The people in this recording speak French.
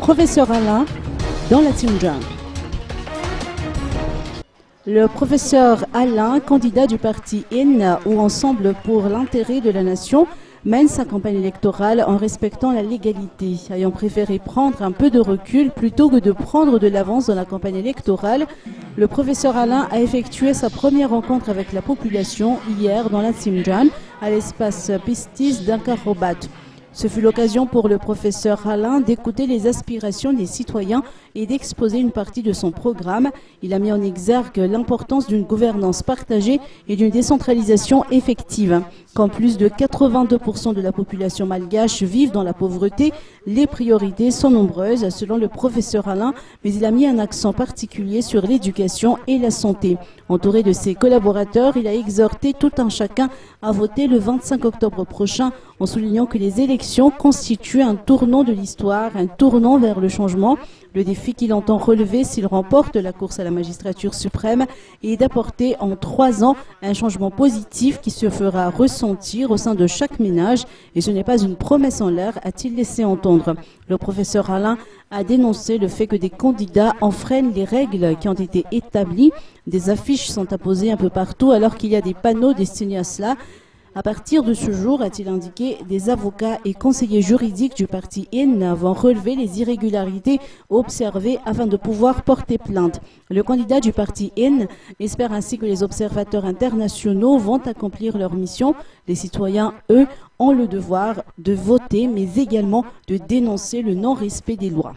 professeur Alain dans la Team Jam. Le professeur Alain, candidat du parti IN ou Ensemble pour l'intérêt de la nation, mène sa campagne électorale en respectant la légalité, ayant préféré prendre un peu de recul plutôt que de prendre de l'avance dans la campagne électorale. Le professeur Alain a effectué sa première rencontre avec la population hier dans la Simjan à l'espace Pistis d'Ankarobat. Ce fut l'occasion pour le professeur Alain d'écouter les aspirations des citoyens et d'exposer une partie de son programme. Il a mis en exergue l'importance d'une gouvernance partagée et d'une décentralisation effective. Qu'en plus de 82% de la population malgache vivent dans la pauvreté, les priorités sont nombreuses selon le professeur Alain, mais il a mis un accent particulier sur l'éducation et la santé. Entouré de ses collaborateurs, il a exhorté tout un chacun à voter le 25 octobre prochain en soulignant que les élections constituent un tournant de l'histoire, un tournant vers le changement. Le défi qu'il entend relever s'il remporte la course à la magistrature suprême est d'apporter en 3 ans un changement positif qui se fera ressentir au sein de chaque ménage. Et ce n'est pas une promesse en l'air, a-t-il laissé entendre. Le professeur Alain a dénoncé le fait que des candidats enfreignent les règles qui ont été établies. Des affiches sont apposées un peu partout alors qu'il y a des panneaux destinés à cela. À partir de ce jour, a-t-il indiqué, des avocats et conseillers juridiques du parti IN vont relever les irrégularités observées afin de pouvoir porter plainte. Le candidat du parti IN espère ainsi que les observateurs internationaux vont accomplir leur mission. Les citoyens, eux, ont le devoir de voter, mais également de dénoncer le non-respect des lois.